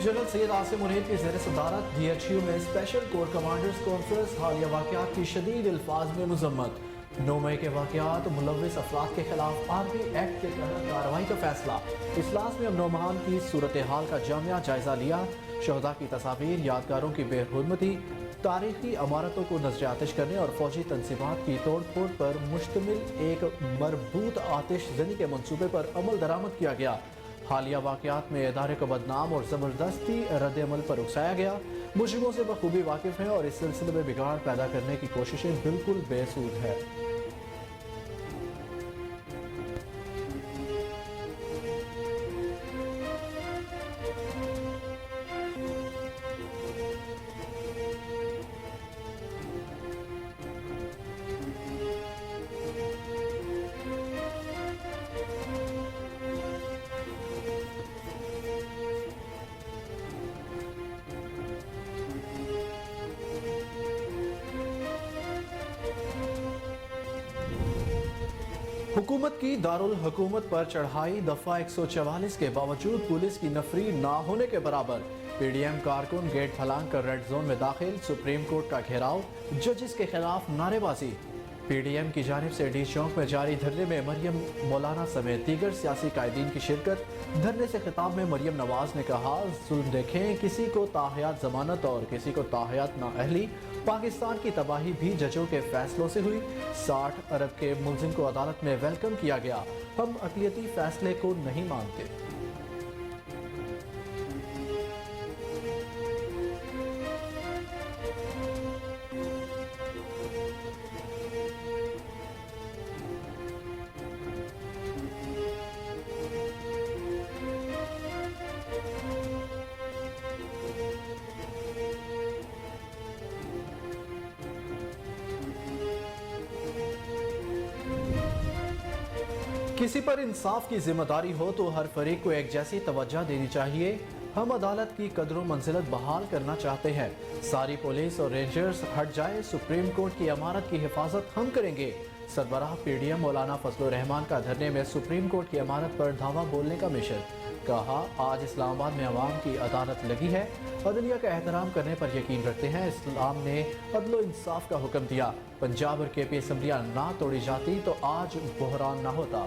General Syed Asim Munir की ज़ेर सदारत DHU में स्पेशल कोर कमांडर्स कॉन्फ्रेंस हालिया वाक़यात की शदीद अल्फाज में मज़म्मत। 9 मई के वाक़यात मुलव्विस अफराद के खिलाफ आर्मी एक्ट के तहत कार्रवाई का फैसला। इजलास में अमन अमान की सूरत हाल का जामिया जायजा लिया। शहदा की तस्वीर, यादगारों की बेहुरमती, तारीखी इमारतों को नजर आतिश करने और फौजी तनसीबात की तोड़ फोड़ पर मुश्तमिल एक मरबूत आतिश जनी के मनसूबे पर अमल दरामद किया गया। हालिया वाक़यात में इदारे को बदनाम और ज़बरदस्ती रद्द अमल पर उकसाया गया। मुजरिमों से बखूबी वाकिफ हैं और इस सिलसिले में बिगाड़ पैदा करने की कोशिशें बिल्कुल बेसूद है। हुकूमत की दारुल हुकूमत पर चढ़ाई दफा 144 के बावजूद पुलिस की नफरी ना होने के बराबर। PDM कारकुन गेट फलांग कर रेड जोन में दाखिल, सुप्रीम कोर्ट का घेराव, जजेस के खिलाफ नारेबाजी। PDM की जानिब से डी चौक में जारी धरने में मरियम मौलाना समेत दीगर सियासी कायदीन की शिरकत। धरने से खिताब में मरियम नवाज ने कहा, जुल्म देखें, किसी को ताहयात जमानत और किसी को ताहयात नाअहली। पाकिस्तान की तबाही भी जजों के फैसलों से हुई। 60 अरब के मुल्जिम को अदालत में वेलकम किया गया। हम अक़लियती फैसले को नहीं मानते। किसी पर इंसाफ की जिम्मेदारी हो तो हर फरीक को एक जैसी तवज्जो देनी चाहिए। हम अदालत की कदर मंजिलत बहाल करना चाहते हैं। सारी पुलिस और रेंजर्स हट जाए। सुप्रीम कोर्ट की इमारत की हिफाजत हम करेंगे। सरबराह PDM मौलाना फजलुर रहमान का धरने में सुप्रीम कोर्ट की इमारत पर धावा बोलने का मिशन। कहा, आज इस्लामाबाद में अवाम की अदालत लगी है। अदलिया का एहतराम करने पर यकीन रखते हैं। इस्लाम ने अदल इंसाफ का हुक्म दिया। पंजाब और KP असम्बलियाँ ना तोड़ी जाती तो आज बहरान ना होता।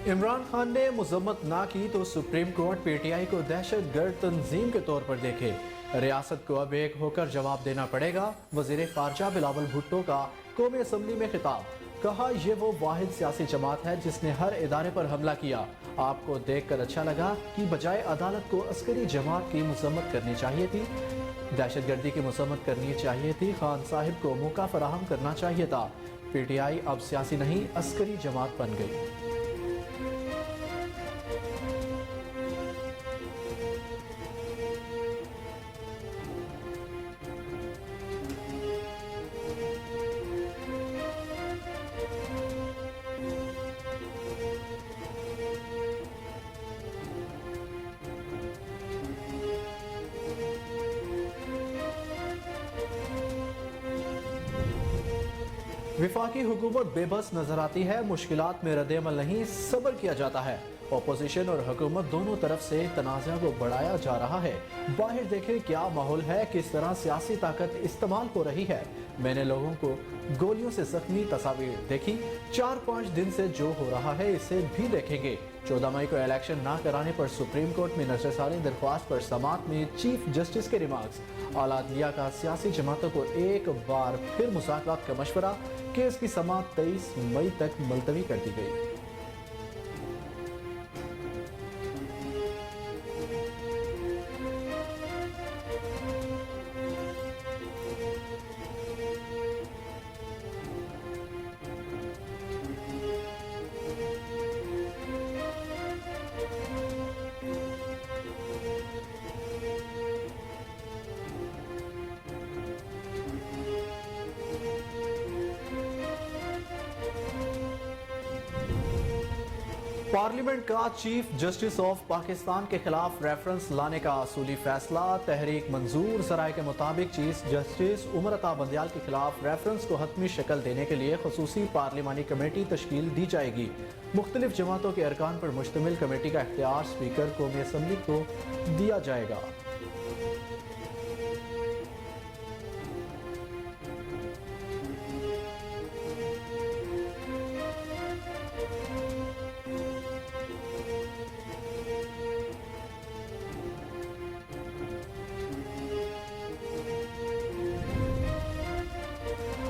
इमरान खान ने मजम्मत ना की तो सुप्रीम कोर्ट PTI को दहशत गर्द तंजीम के तौर पर देखे। रियासत को अब एक होकर जवाब देना पड़ेगा। वजीर खारजा बिलावल भुट्टो का कौमी असम्बली में खिताब। कहा, यह वो वाहिद सियासी जमात है जिसने हर इदारे पर हमला किया। आपको देखकर अच्छा लगा कि बजाय अदालत को अस्करी जमात की मजम्मत करनी चाहिए थी, दहशत गर्दी की मजम्मत करनी चाहिए थी। खान साहिब को मौका फराहम करना चाहिए था। PTI अब सियासी नहीं अस्करी जमात बन गई। विफाकी हुकूमत बेबस नजर आती है। मुश्किलात में रद्द-ए-अमल नहीं, सब्र किया जाता है। अपोजिशन और हुकूमत दोनों तरफ से तनाज़ा को बढ़ाया जा रहा है। बाहर देखें क्या माहौल है, किस तरह सियासी ताकत इस्तेमाल हो रही है। मैंने लोगों को गोलियों से जख्मी तस्वीर देखी। 4-5 दिन से जो हो रहा है इसे भी देखेंगे। 14 मई को इलेक्शन ना कराने पर सुप्रीम कोर्ट में नजरसानी दरख्वास्त पर समाअत में चीफ जस्टिस के रिमार्क्स। आला अदलिया का सियासी जमातों को एक बार फिर मुज़ाकरात का मशवरा। केस की समाअत 23 मई तक मुलतवी कर दी गई। पार्लियामेंट का चीफ जस्टिस ऑफ पाकिस्तान के खिलाफ रेफरेंस लाने का असूली फैसला, तहरीक मंजूर। सराय के मुताबिक चीफ जस्टिस उमर अता बंदियाल के खिलाफ रेफरेंस को हतमी शक्ल देने के लिए खसूसी पार्लिमानी कमेटी तश्कील दी जाएगी। मुख्तलिफ जमातों के अरकान पर मुश्तमिल कमेटी का इख्तियार स्पीकर कौमी असम्बली को दिया जाएगा।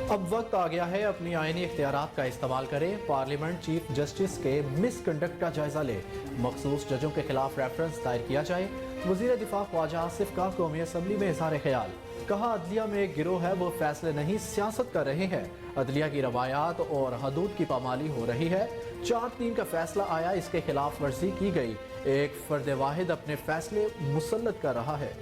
अब वक्त आ गया है अपनी आईनी इख्तियारात का इस्तेमाल करें। पार्लियामेंट चीफ जस्टिस के मिसकंडक्ट का जायजा ले, मखसूस जजों के खिलाफ रेफरेंस दायर किया जाए। वजीर दिफा ख्वाजा आसिफ का कौमी असम्बली में इजहार ख्याल, कहा अदलिया में एक गिरोह है, वो फैसले नहीं सियासत कर रहे हैं। अदलिया की रवायात और हदूद की पामाली हो रही है। 4-3 का फैसला आया, इसके खिलाफ वर्जी की गई। एक फर्द वाहिद अपने फैसले मुसल्लत कर रहा है।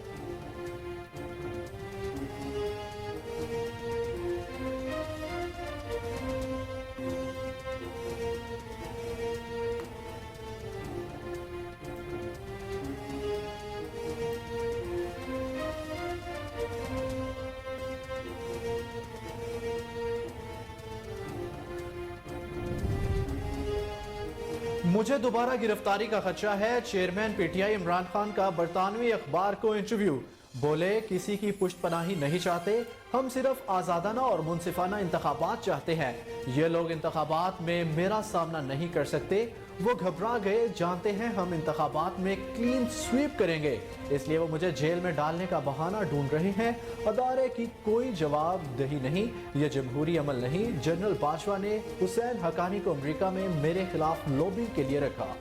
मुझे दोबारा गिरफ्तारी का खदशा है। चेयरमैन पीटीआई इमरान खान का बरतानवी अखबार को इंटरव्यू, बोले किसी की पुष्टपनाही नहीं चाहते, हम सिर्फ आजादाना और मुनसिफाना इंतखाबात चाहते हैं। ये लोग इंतखाबात में मेरा सामना नहीं कर सकते, वो घबरा गए, जानते हैं हम इंतखाबात में क्लीन स्वीप करेंगे, इसलिए वो मुझे जेल में डालने का बहाना ढूंढ रहे हैं। अदारे की कोई जवाबदेही नहीं, ये जमहूरी अमल नहीं। जनरल बाजवा ने हुसैन हकानी को अमेरिका में मेरे खिलाफ लॉबिंग के लिए रखा।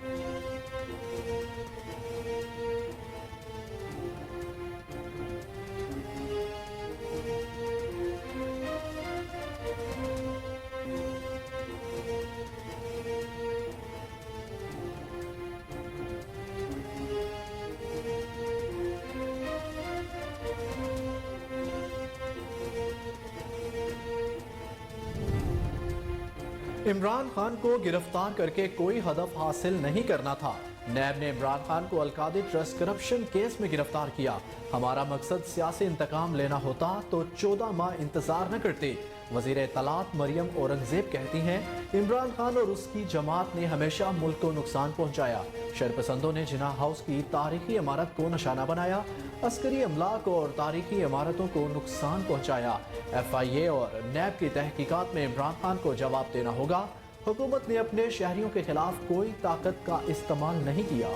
इमरान खान को गिरफ्तार करके कोई हदफ हासिल नहीं करना था। नैब ने इमरान खान को अलकादी ट्रस्ट करप्शन केस में गिरफ्तार किया। हमारा मकसद सियासी इंतकाम लेना होता तो 14 माह इंतजार न करते। वजीर इत्तलात मरियम औरंगजेब कहती हैं, इमरान खान और उसकी जमात ने हमेशा मुल्क को नुकसान पहुंचाया। शरपसंदों ने जिना हाउस की तारीखी इमारत को निशाना बनाया, अस्करी अमलाक और तारीखी इमारतों को नुकसान पहुंचाया। FIA और नैब की तहकीकात में इमरान खान को जवाब देना होगा। हुकूमत ने अपने शहरियों के खिलाफ कोई ताकत का इस्तेमाल नहीं किया।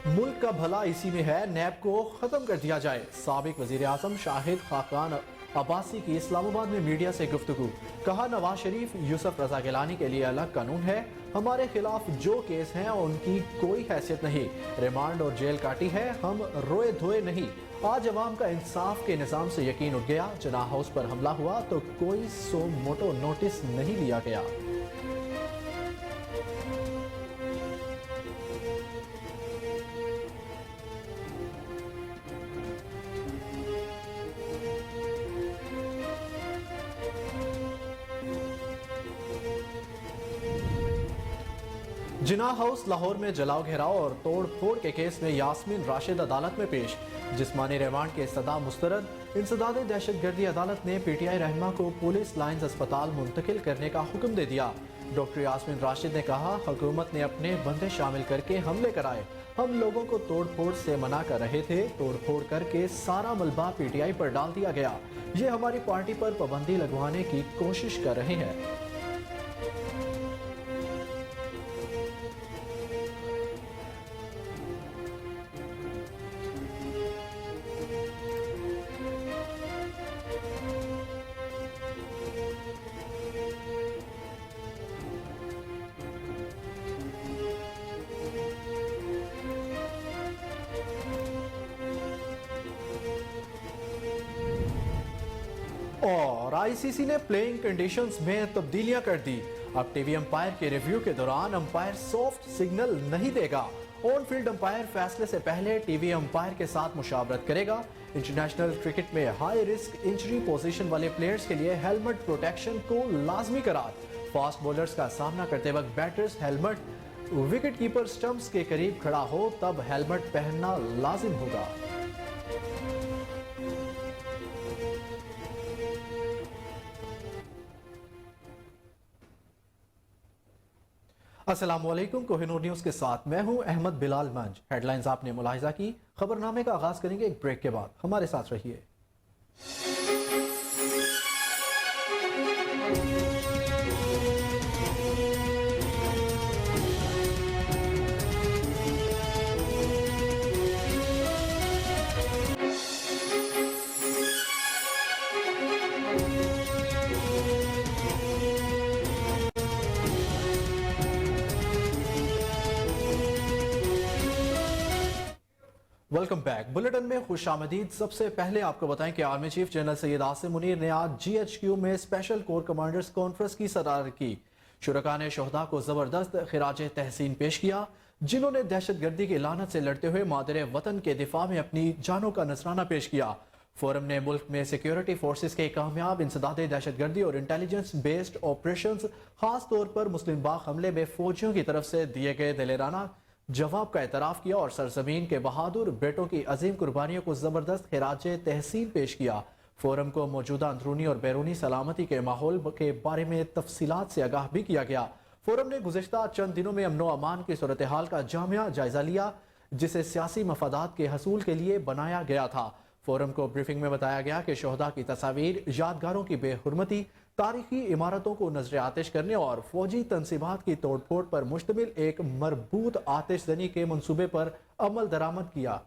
मुल्क का भला इसी में है, नैब को खत्म कर दिया जाए। साबिक वजीर आजम शाहिद खाकान अब्बासी की इस्लामाबाद में मीडिया से गुफ्तगू, कहा नवाज शरीफ यूसुफ रजा गिलानी के लिए अलग कानून है, हमारे खिलाफ जो केस हैं उनकी कोई हैसियत नहीं। रिमांड और जेल काटी है, हम रोए धोए नहीं। आज अवाम का इंसाफ के निज़ाम से यकीन उठ गया। जिनाह हाउस पर हमला हुआ तो कोई सो मोटो नोटिस नहीं लिया गया। जिनाह हाउस लाहौर में जलाओ घेराव और तोड़ फोड़ के केस में यास्मीन राशिद अदालत में पेश, जिस्मानी रिमांड के इस्तदा मुस्तरद। इंसदाद दहशतगर्दी अदालत ने PTI रहनुमा को पुलिस लाइन्स अस्पताल मुंतकिल करने का हुक्म दे दिया। डॉक्टर यास्मीन राशिद ने कहा, हुकूमत ने अपने बंदे शामिल करके हमले कराए, हम लोगों को तोड़ फोड़ से मना कर रहे थे, तोड़ फोड़ करके सारा मलबा PTI पर डाल दिया गया। ये हमारी पार्टी पर पाबंदी लगवाने की कोशिश कर रहे हैं। और ICC ने प्लेइंग कंडीशंस में तब्दीलियां कर दी। अब टीवी अंपायर के रिव्यू के दौरान अंपायर सॉफ्ट सिग्नल नहीं देगा। ऑन फील्ड अंपायर फैसले से पहले टीवी अंपायर के साथ मुशावरत करेगा। इंटरनेशनल क्रिकेट में हाई रिस्क इंजरी पोजीशन वाले प्लेयर्स के लिए हेलमेट प्रोटेक्शन को लाजमी करार। फास्ट बॉलर्स का सामना करते वक्त batters helmet, wicket keeper stumps के करीब खड़ा हो तब हेलमेट पहनना लाजिम होगा। अस्सलाम वालेकुम, कोहिनूर न्यूज के साथ मैं हूं अहमद बिलाल मंज। हेडलाइंस आपने मुलाहिजा की। खबरनामे का आगाज करेंगे एक ब्रेक के बाद, हमारे साथ रहिए। Welcome back. बुलेटिन में खुशामदीद। सबसे पहले आपको बताएं कि army chief general Syed Asim Munir ने आज GHQ में स्पेशल कोर कमांडर्स कॉन्फ्रेंस की सदारत की। शुरका ने शोहदा को जबरदस्त खिराज तहसीन पेश किया, जिन्होंने दहशतगर्दी की लानत से लड़ते हुए मादरे वतन के दिफा में अपनी जानों का नजराना पेश किया। फोरम ने मुल्क में सिक्योरिटी फोर्सेस के कामयाब इंसदाद दहशतगर्दी और इंटेलिजेंस बेस्ड ऑपरेशंस, खास तौर पर मुस्लिम बाग हमले में फौजियों की तरफ से दिए गए दिलेराना जवाब का एतराफ किया और सरजमीन के बहादुर बेटों की अजीम कुर्बानियों को जबरदस्त खिराज तहसीन पेश किया। फोरम को मौजूदा अंदरूनी और बैरूनी सलामती के माहौल के बारे में तफसीलात से आगाह भी किया गया। फोरम ने गुज़िश्ता चंद दिनों में अमनो अमान की सूरत हाल का जायजा लिया, जिसे सियासी मफादात के हसूल के लिए बनाया गया था। फोरम को ब्रीफिंग में बताया गया कि शोहदा की तस्वीर, यादगारों की बेहुरमती, तारीखी इमारतों को नजर आतिश करने और फौजी तनसीबात की तोड़फोड़ पर मुश्तमिल एक मरबूत आतिशजनी के मंसूबे पर अमल दरामद किया।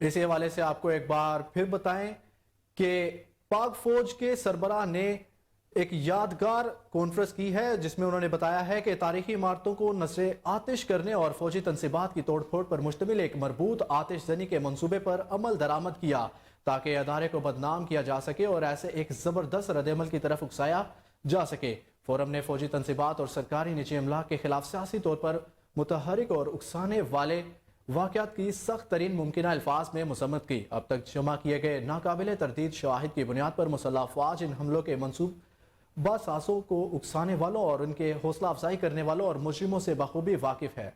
इसी हवाले से आपको एक बार फिर बताएं कि पाक फौज के सरबराह ने एक यादगार कॉन्फ्रेंस की है, जिसमें उन्होंने बताया है कि तारीखी इमारतों को नजर आतिश करने और फौजी तनसीबात की तोड़फोड़ पर मुश्तमिल एक मरबूत आतिशजनी के मंसूबे पर अमल दरामद किया, ताकि अदारे को बदनाम किया जा सके और ऐसे एक जबरदस्त रद्दअमल की तरफ उकसाया जा सके। फोरम ने फौजी तनसीबात और सरकारी निजी अमला के खिलाफ सियासी तौर पर मुतहरिक और उकसाने वाले वाक़यात की सख्त तरीन मुमकिन अल्फाज में मसम्मत की। अब तक जमा किए गए नाकाबिल तरदीद शवाहिद की बुनियाद पर मुसल्लह अफवाज इन हमलों के मंसूबा सासों को उकसाने वालों और उनके हौसला अफजाई करने वालों और मुजरिमों से बखूबी वाकिफ है।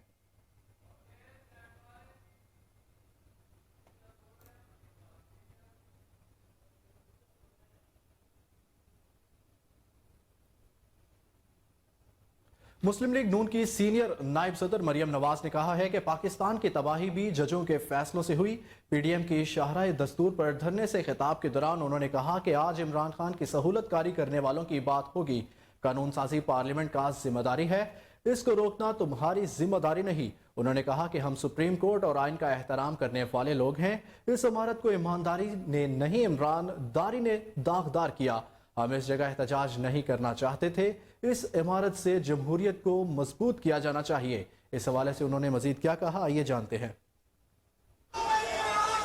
मुस्लिम लीग नून की सीनियर नायब सदर मरियम नवाज ने कहा है कि पाकिस्तान की तबाही भी जजों के फैसलों से हुई। PDM की शाहराह दस्तूर पर धरने से खिताब के दौरान उन्होंने कहा कि आज इमरान खान की सहूलत कारी करने वालों की बात होगी। कानून साजी पार्लियामेंट का जिम्मेदारी है, इसको रोकना तुम्हारी जिम्मेदारी नहीं। उन्होंने कहा कि हम सुप्रीम कोर्ट और आइन का एहतराम करने वाले लोग हैं। इस इमारत को ईमानदारी ने नहीं, इमरानदारी ने दागदार किया। हम इस जगह एहतजाज नहीं करना चाहते थे। इस इमारत से जमहूरियत को मजबूत किया जाना चाहिए। इस हवाले से उन्होंने मजीद क्या कहा, आइए जानते हैं।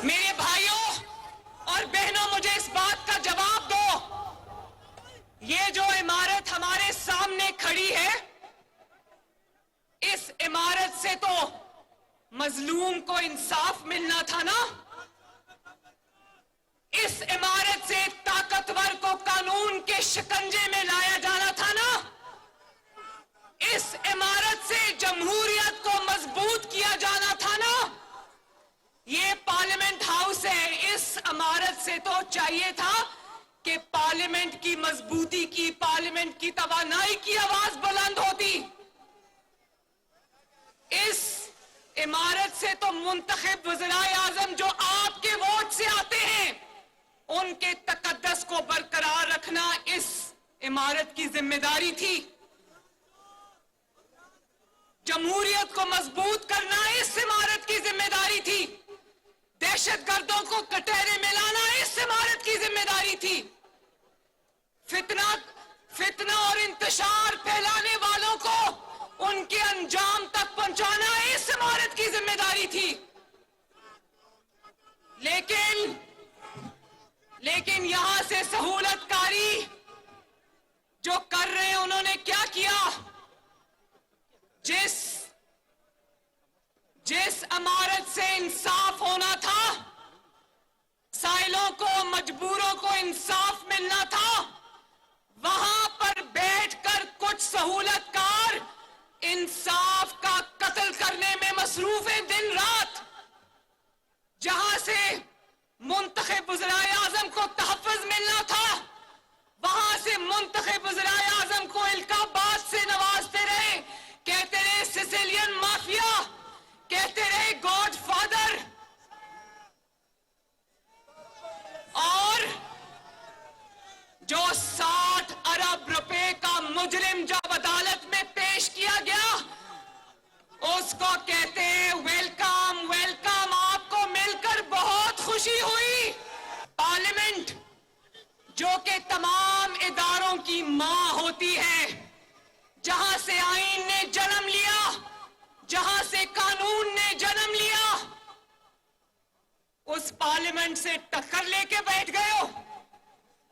मेरे भाइयों और बहनों, मुझे इस बात का जवाब दो, ये जो इमारत हमारे सामने खड़ी है, इस इमारत से तो मजलूम को इंसाफ मिलना था ना। इस इमारत से ताकतवर को कानून के शिकंजे में लाया जाना था ना। इस इमारत से जमहूरियत को मजबूत किया जाना था ना। ये पार्लियामेंट हाउस है, इस इमारत से तो चाहिए था कि पार्लियामेंट की मजबूती की, पार्लियामेंट की तवानाई की आवाज बुलंद होती। इस इमारत से तो मुंतखब वज़ीर आज़म जो आपके वोट से आते हैं, उनके तकद्दस को बरकरार रखना इस इमारत की जिम्मेदारी थी। जमहूरियत को मजबूत करना इस इमारत की जिम्मेदारी थी। दहशतगर्दों को कटहरे में लाना इस इमारत की जिम्मेदारी थी। फितना और इंतशार फैलाने वालों को उनके अंजाम तक पहुंचाना इस इमारत की जिम्मेदारी थी। लेकिन लेकिन यहां से सहूलत कारी जो कर रहे हैं, उन्होंने क्या किया? जिस इमारत से इंसाफ होना था, साइलों को, मजबूरों को इंसाफ मिलना था, वहां पर बैठकर कुछ सहूलतकार इंसाफ का कत्ल करने में मसरूफ है दिन रात। जहां से मुंतखब वज़ीर आज़म को तहफ़्फ़ुज़ मिलना था, वहां से मुंतखब वज़ीर आज़म को इल्काबाद से नवाजते रहे, कहते रहे सिसिलियन माफिया, कहते रहे गॉड फादर। और जो 60 अरब रुपए का मुजरिम जब अदालत में पेश किया गया, उसको कहते हैं वेलकम वेलकम, आपको मिलकर बहुत खुशी हुई। पार्लियामेंट जो कि तमाम इदारों की मां होती है, जहां से आईन ने जन्म लिया, जहां से कानून ने जन्म लिया, उस पार्लियामेंट से टक्कर लेके बैठ गए हो।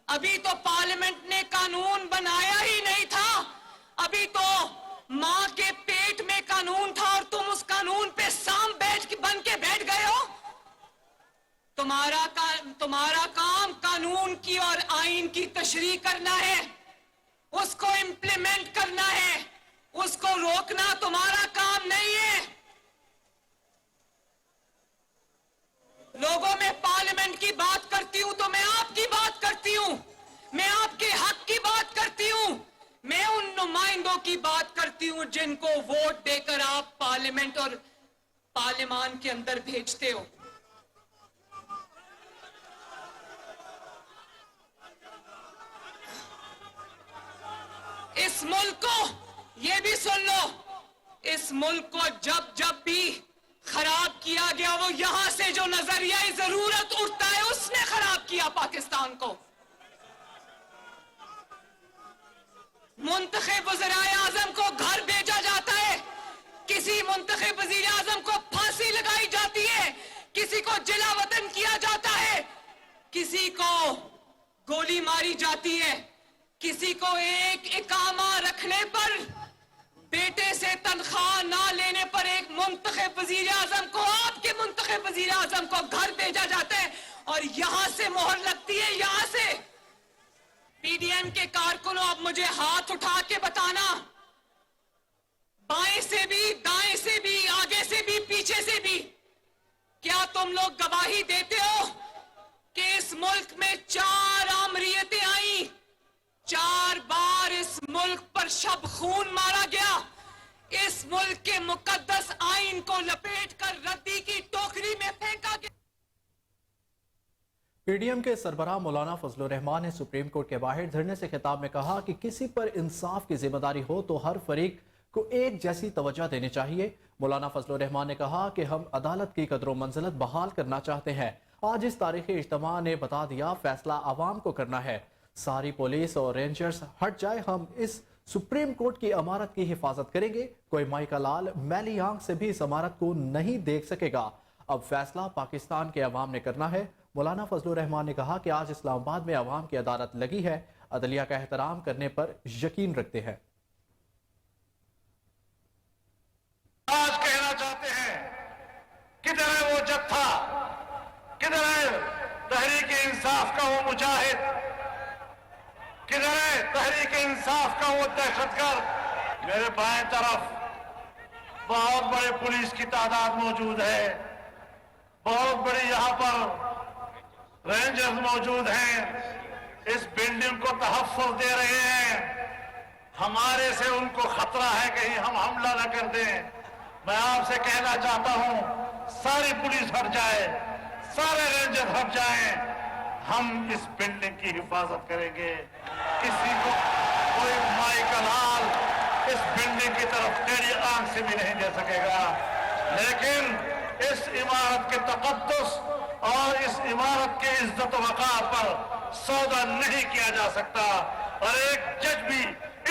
अभी तो पार्लियामेंट ने कानून बनाया ही नहीं था, अभी तो मां के पेट में कानून था और तुम उस कानून पे सांप बन के बैठ गए हो। तुम्हारा काम कानून की और आईन की तशरीह करना है, उसको इंप्लीमेंट करना है, उसको रोकना तुम्हारा काम नहीं है। लोगों में पार्लियामेंट की बात करती हूं तो मैं आपकी बात करती हूं, मैं आपके हक की बात करती हूं, मैं उन नुमाइंदों की बात करती हूं जिनको वोट देकर आप पार्लियामेंट और पार्लियामान के अंदर भेजते हो। इस मुल्क को, ये भी सुन लो, इस मुल्क को जब भी खराब किया गया, वो यहां से जो नजरिया जरूरत उठता है, उसने खराब किया पाकिस्तान को। मुंतखब वज़ीर आज़म को घर भेजा जाता है, किसी मुंतखब वज़ीर आज़म को फांसी लगाई जाती है, किसी को जिला वतन किया जाता है, किसी को गोली मारी जाती है, किसी को एक इकामा रखने पर, बेटे से तनख्वाह ना लेने पर एक मुंतखब वज़ीर आज़म को, आपके मुंतखब वज़ीर आज़म को घर भेजा जाता है और यहां से मोहर लगती है। यहां से पीडीएम के कारकुनों, अब मुझे हाथ उठा के बताना, बाएं से भी, दाएं से भी, आगे से भी, पीछे से भी, क्या तुम लोग गवाही देते हो कि इस मुल्क में 4 आमरीयतें आई, 4 बार इस मुल्क पर शब खून मारा गया, इस मुल्क के मुकद्दस आइन को लपेटकर रद्दी की टोकरी में फेंका गया। पीडीएम के सरबराह मौलाना फजलुर रहमान ने सुप्रीम कोर्ट के बाहर धरने से खिताब में कहा कि किसी पर इंसाफ की जिम्मेदारी हो तो हर फरीक को एक जैसी तवज्जो देनी चाहिए। मौलाना फजलुर रहमान ने कहा कि हम अदालत की कदर मंजिलत बहाल करना चाहते हैं। आज इस तारीखी इज्तिमा ने बता दिया, फैसला आवाम को करना है। सारी पुलिस और रेंजर्स हट जाए, हम इस सुप्रीम कोर्ट की इमारत की हिफाजत करेंगे। कोई माई का लाल मैली आंख से भी इस इमारत को नहीं देख सकेगा। अब फैसला पाकिस्तान के अवाम ने करना है। मौलाना फजलुर रहमान ने कहा कि आज इस्लामाबाद में अवाम की अदालत लगी है, अदलिया का एहतराम करने पर यकीन रखते हैं। आज कहना चाहते हैं, किधर है वो जत्था, किधर है तहरीक इंसाफ का वो मुजाहिद, किधर है तहरीक इंसाफ का वो दहशतगर्द। मेरे बाएं तरफ बहुत बड़े पुलिस की तादाद मौजूद है, बहुत बड़ी यहां पर रेंजर्स मौजूद हैं, इस बिल्डिंग को तहफ़्फ़ुज़ दे रहे हैं। हमारे से उनको खतरा है कहीं हम हमला न कर दें। मैं आपसे कहना चाहता हूं, सारी पुलिस हट जाए, सारे रेंजर हट जाएं, हम इस बिल्डिंग की हिफाजत करेंगे। किसी को कोई माई का लाल इस बिल्डिंग की तरफ टेढ़ी आंख से भी नहीं दे सकेगा। लेकिन इस इमारत के तक़द्दुस और इस इमारत के इज्जत वक़ार पर सौदा नहीं किया जा सकता, और एक जज भी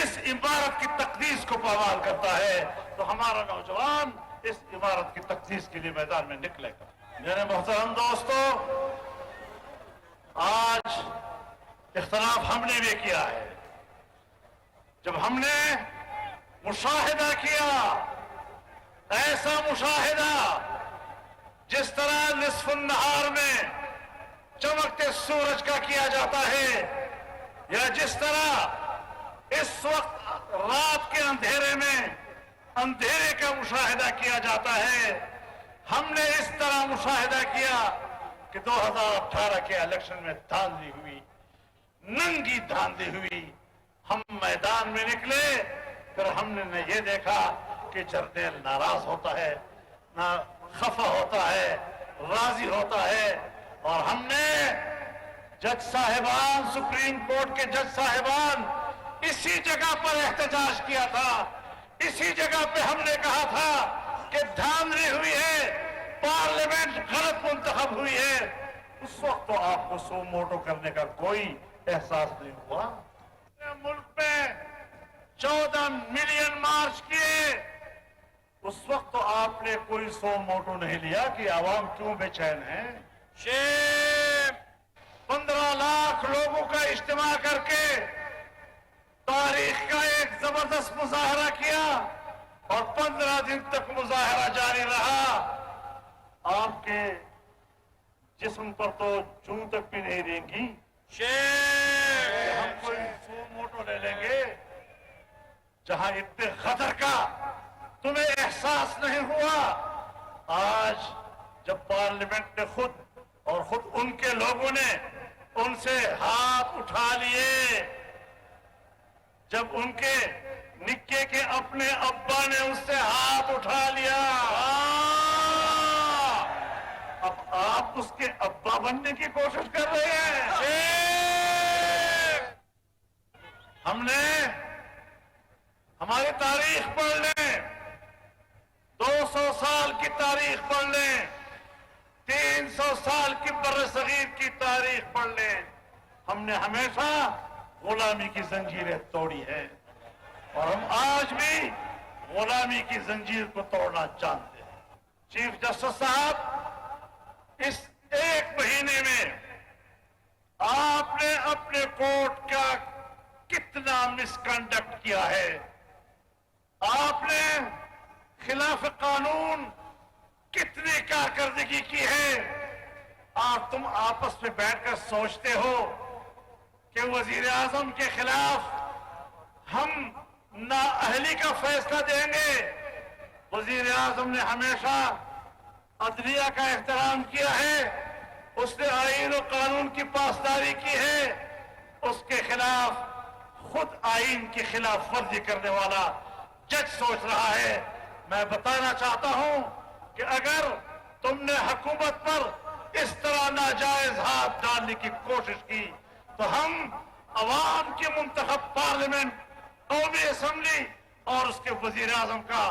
इस इमारत की तक़दीस को पामाल करता है तो हमारा नौजवान इस इमारत की तक़दीस के लिए मैदान में निकलेगा। मेरे मोहतरम दोस्तों, आज इख्तलाफ हमने भी किया है। जब हमने मुशाहिदा किया, ऐसा मुशाहिदा जिस तरह निस्फ नहार में चमकते सूरज का किया जाता है, या जिस तरह इस वक्त रात के अंधेरे में अंधेरे का मुशाहिदा किया जाता है, हमने इस तरह मुशाहिदा किया कि 2018 के इलेक्शन में धांधली हुई, नंगी धांधली हुई। हम मैदान में निकले, फिर हमने न ये देखा कि जरनैल नाराज होता है, ना खफा होता है, राजी होता है, और हमने जज साहिबान, सुप्रीम कोर्ट के जज साहिबान, इसी जगह पर एहतजाज किया था। इसी जगह पे हमने कहा था कि धांधली हुई है, पार्लियामेंट गलत मुंतखब हुई है। उस वक्त तो आपको सो मोटो करने का कोई एहसास नहीं हुआ। मुल्क में 14 मिलियन मार्च किए, उस वक्त तो आपने कोई सो मोटो नहीं लिया कि आवाम क्यों बेचैन है। 15 लाख लोगों का इज्तिमा करके तारीख का एक जबरदस्त मुजाहरा किया, और 15 दिन तक मुजाहरा जारी रहा। आपके जिस्म पर तो जूं तक भी नहीं रहेंगी। हम कोई सो मोटो ले लेंगे जहां इतने खतर का तुम्हें एहसास नहीं हुआ। आज जब पार्लियामेंट ने खुद उनके लोगों ने उनसे हाथ उठा लिए, जब उनके निक्के के अपने अब्बा ने उससे हाथ उठा लिया, अब आप उसके अब्बा बनने की कोशिश कर रहे हैं। हमने हमारी तारीख पढ़ लें, 200 साल की तारीख पढ़ लें, 300 साल की बर्रसगीर की तारीख पढ़ लें, हमने हमेशा गुलामी की जंजीरें तोड़ी है, और हम आज भी गुलामी की जंजीर को तोड़ना जानते हैं। चीफ जस्टिस साहब, इस एक महीने में आपने अपने कोर्ट का कितना मिसकंडक्ट किया है। आपने खिलाफ कानून कितनी कारकर्दगी की है। और तुम आपस में बैठकर सोचते हो कि वजीर आजम के खिलाफ हम नाअहली का फैसला देंगे। वजीर आजम ने हमेशा अदलिया का एहतराम किया है, उसने आईन और कानून की पासदारी की है। उसके खिलाफ खुद आईन की खिलाफ वर्जी करने वाला जज सोच रहा है। मैं बताना चाहता हूं कि अगर तुमने हुकूमत पर इस तरह नाजायज हाथ डालने की कोशिश की, तो हम अवाम के मुंतखब पार्लियामेंट, कौमी असम्बली और उसके वजीर आजम का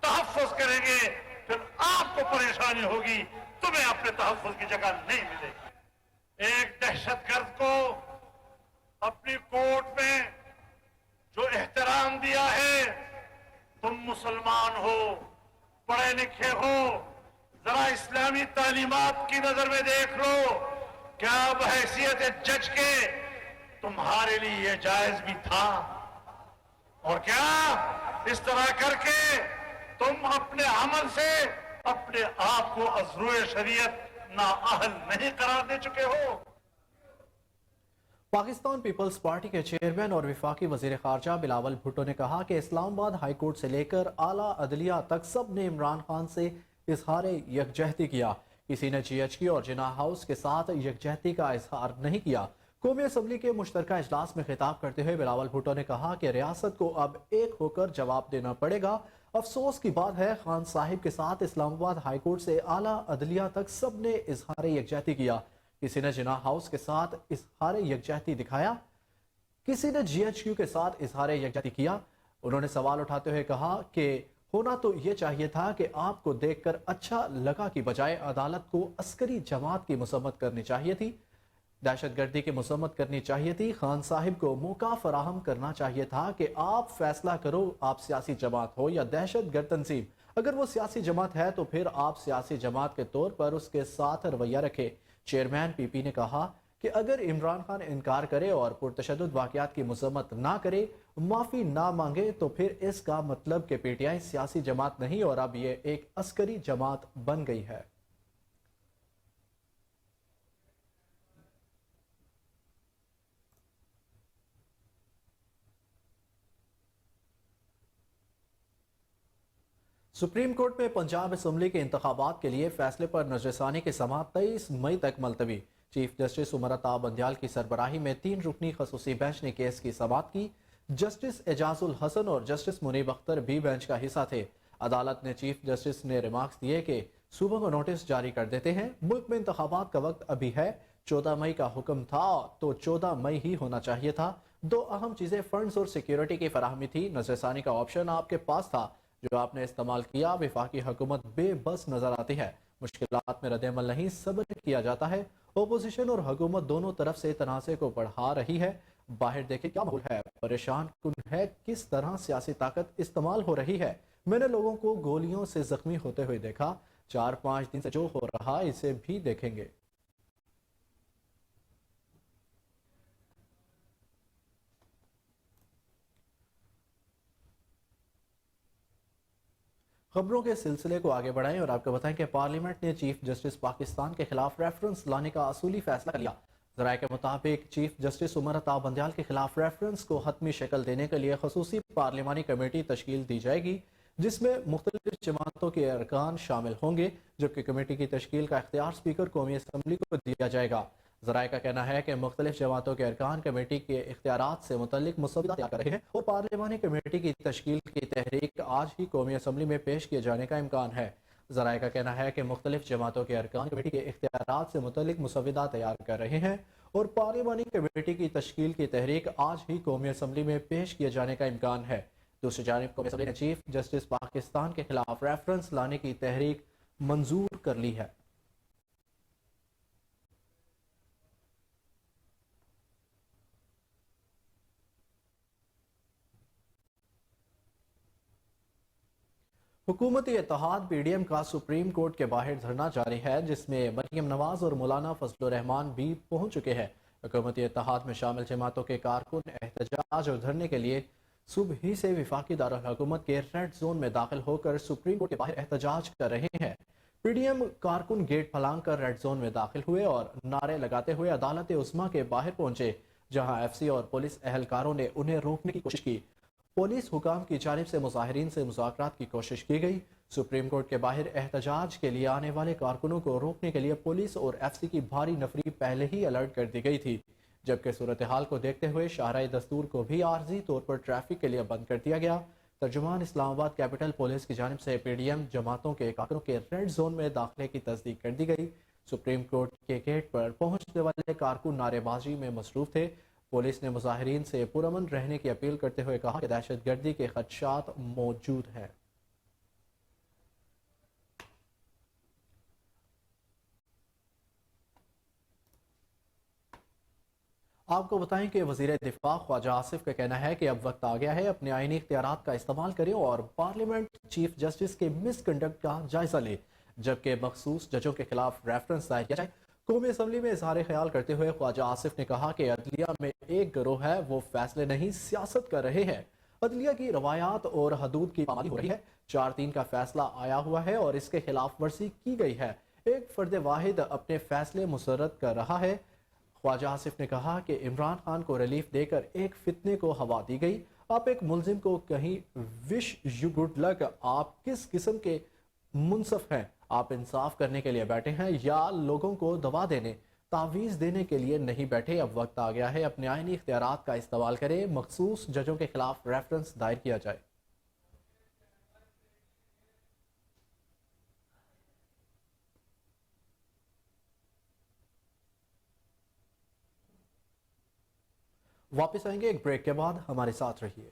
तहफ़्फ़ुज़ करेंगे। फिर आपको परेशानी होगी, तुम्हें अपने तहफ़्फ़ुज़ की जगह नहीं मिलेगी। एक दहशतगर्द को अपनी कोर्ट में जो एहतराम दिया है, तुम मुसलमान हो, पढ़े लिखे हो, जरा इस्लामी तालीमात की नजर में देख लो, क्या बहैसियत जज के तुम्हारे लिए यह जायज भी था? और क्या इस तरह करके तुम अपने अमल से अपने आप को अज़रूए शरीयत नाअहल नहीं करार दे चुके हो? पाकिस्तान पीपल्स पार्टी के चेयरमैन और वफाकी वजीर खारजा बिलावल भुट्टो ने कहा कि इस्लामाबाद हाई कोर्ट से लेकर आला अदलिया तक सब ने इमरान खान से इजहार यकजहती किया। किसी ने GHQ और जिना हाउस के साथ यकजहती का इजहार नहीं किया। कौमी असम्बली के मुश्तरका इजलास में खिताब करते हुए बिलावल भुट्टो ने कहा कि रियासत को अब एक होकर जवाब देना पड़ेगा। अफसोस की बात है, खान साहिब के साथ इस्लामाबाद हाई कोर्ट से आला अदलिया तक सब ने इजहार यकजहती किया। किसी ने जिना हाउस के साथ इजहार यकजहती दिखाया, किसी ने GHQ के साथ इजहार यकजहती किया। उन्होंने सवाल उठाते हुए कहा कि होना तो ये चाहिए था कि आपको देखकर अच्छा लगा की बजाय अदालत को अस्करी जमात की मुसम्मत करनी चाहिए थी, दहशतगर्दी की मुसम्मत करनी चाहिए थी। खान साहिब को मौका फराहम करना चाहिए था कि आप फैसला करो, आप सियासी जमात हो या दहशतगर्द तंजीम। अगर वो सियासी जमात है तो फिर आप सियासी जमात के तौर पर उसके साथ रवैया रखे। चेयरमैन PP ने कहा کہ اگر عمران خان انکار کرے اور پرتشدد واقعات کی مذمت نہ کرے، معافی نہ مانگے، تو پھر اس کا مطلب کہ پی ٹی آئی سیاسی جماعت نہیں اور اب یہ ایک عسکری جماعت بن گئی ہے۔ سپریم کورٹ میں پنجاب اسمبلی کے انتخابات کے لیے فیصلے پر نظر ثانی کی سماعت 23 مئی تک ملتوی۔ چیف جسٹس عمر عطا بندیال کی سربراہی میں 3 رکنی خصوصی بینچ نے کیس کی سماعت کی۔ جسٹس اعجاز الحسن اور جسٹس منیب اختر بھی بینچ کا حصہ تھے۔ عدالت نے چیف جسٹس نے ریمارکس دیے کہ صوبہ کو نوٹس جاری کر دیتے ہیں، ملک میں انتخابات کا وقت ابھی ہے، 14 مئی کا حکم تھا تو 14 مئی ہی ہونا چاہیے تھا۔ 2 اہم چیزیں فنڈز اور سیکیورٹی کی فراہمی تھی۔ نظر ثانی کا آپشن آپ کے پاس تھا جو آپ نے استعمال کیا۔ وفاقی حکومت بے بس نظر آتی ہے، مشکلات میں رد عمل نہیں صبر کیا جاتا ہے۔ اپوزیشن اور حکومت دونوں طرف سے تنازع کو بڑھا رہی ہے۔ باہر دیکھیں کیا ماحول ہے، پریشان کن ہے، کس طرح سیاسی طاقت استعمال ہو رہی ہے۔ میں نے لوگوں کو گولیوں سے زخمی ہوتے ہوئے دیکھا، 4-5 دن سے جو ہو رہا اسے بھی دیکھیں گے۔ خبروں کے سلسلے کو آگے بڑھائیں اور آپ کو بتائیں کہ پارلیمنٹ نے چیف جسٹس پاکستان کے خلاف ریفرنس لانے کا اصولی فیصلہ کر لیا۔ ذرائع کے مطابق چیف جسٹس عمر عطا بندیال کے خلاف ریفرنس کو حتمی شکل دینے کے لیے خصوصی پارلیمانی کمیٹی تشکیل دی جائے گی جس میں مختلف جماعتوں کے ارکان شامل ہوں گے، جبکہ کمیٹی کی تشکیل کا اختیار اسپیکر قومی اسمبلی کو دیا جائے گا۔ ذرائع کا کہنا ہے کہ مختلف جماعتوں کے ارکان کمیٹی کے اختیارات سے متعلق مسودہ تیار کر رہے ہیں اور پارلیمانی کمیٹی کی تشکیل کی تحریک آج ہی قومی اسمبلی میں پیش کیے جانے کا امکان ہے۔ ذرائع کا کہنا ہے کہ مختلف جماعتوں کے ارکان کمیٹی کے اختیارات سے متعلق مسودہ تیار کر رہے ہیں اور پارلیمانی کمیٹی کی تشکیل کی تحریک آج ہی قومی اسمبلی میں پیش کیے جانے کا امکان ہے۔ دوسری جانب قومی اسمبلی نے چیف جسٹس پاکستان کے خلاف ریفرنس لانے کی تحریک منظور کر لی ہے۔ حکومتی اتحاد پی ڈی ایم کا سپریم کورٹ کے باہر دھرنا جاری ہے، جس میں مریم نواز اور مولانا فضل الرحمان بھی پہنچ چکے ہیں۔ حکومتی اتحاد میں شامل جماعتوں کے کارکن احتجاج اور دھرنے کے لیے صبح ہی سے وفاقی دارالحکومت کے ریڈ زون میں داخل ہو کر سپریم کورٹ کے باہر احتجاج کر رہے ہیں۔ پی ڈی ایم کارکن گیٹ پھلانگ کر ریڈ زون میں داخل ہوئے اور نعرے لگاتے ہوئے عدالت عظمیٰ کے باہر پہنچے، جہاں ایف سی اور پولیس اہلکاروں نے انہیں روکنے کی کوشش کی۔ پولیس حکام کی جانب سے مظاہرین سے مذاکرات کی کوشش کی گئی۔ سپریم کورٹ کے باہر احتجاج کے لیے آنے والے کارکنوں کو روکنے کے لیے پولیس اور ایف سی کی بھاری نفری پہلے ہی الرٹ کر دی گئی تھی، جبکہ صورتحال کو دیکھتے ہوئے شاہراہ دستور کو بھی عارضی طور پر ٹریفک کے لیے بند کر دیا گیا۔ ترجمان اسلام آباد کیپٹل پولیس کی جانب سے پی ڈی ایم جماعتوں کے کارکنوں کے ریڈ زون میں داخلے کی تصدیق کر دی گئی۔ سپریم کورٹ کے گیٹ پر پہنچنے والے کارکن نعرے بازی میں مصروف تھے۔ پولیس نے مظاہرین سے پرامن رہنے کی اپیل کرتے ہوئے کہا کہ دہشت گردی کے خدشات موجود ہیں۔ آپ کو بتائیں کہ وزیر دفاع خواجہ آصف کا کہنا ہے کہ اب وقت آ گیا ہے اپنے آئینی اختیارات کا استعمال کریں اور پارلیمنٹ چیف جسٹس کے مس کنڈکٹ کا جائزہ لے، جبکہ مخصوص ججوں کے خلاف ریفرنس دائر کیا جائے۔ قومی اسمبلی میں اظہار خیال کرتے ہوئے خواجہ آصف نے کہا کہ عدلیہ میں ایک گروہ ہے، وہ فیصلے نہیں سیاست کر رہے ہیں۔ عدلیہ کی روایات اور حدود کی پامالی ہو رہی ہے۔ 4-3 کا فیصلہ آیا ہوا ہے اور اس کے خلاف ورزی کی گئی ہے۔ ایک فرد واحد اپنے فیصلے مسرت کر رہا ہے۔ خواجہ آصف نے کہا کہ عمران خان کو ریلیف دے کر ایک فتنے کو ہوا دی گئی۔ آپ ایک ملزم کو کہیں وش یو گڈ لک، آپ کس قسم کے منصف ہیں؟ آپ انصاف کرنے کے لیے بیٹھے ہیں یا لوگوں کو دوا دینے، تعویذ دینے کے لیے نہیں بیٹھے؟ اب وقت آ گیا ہے اپنے آئینی اختیارات کا استعمال کریں، مخصوص ججوں کے خلاف ریفرنس دائر کیا جائے۔ واپس آئیں گے ایک بریک کے بعد، ہمارے ساتھ رہیے۔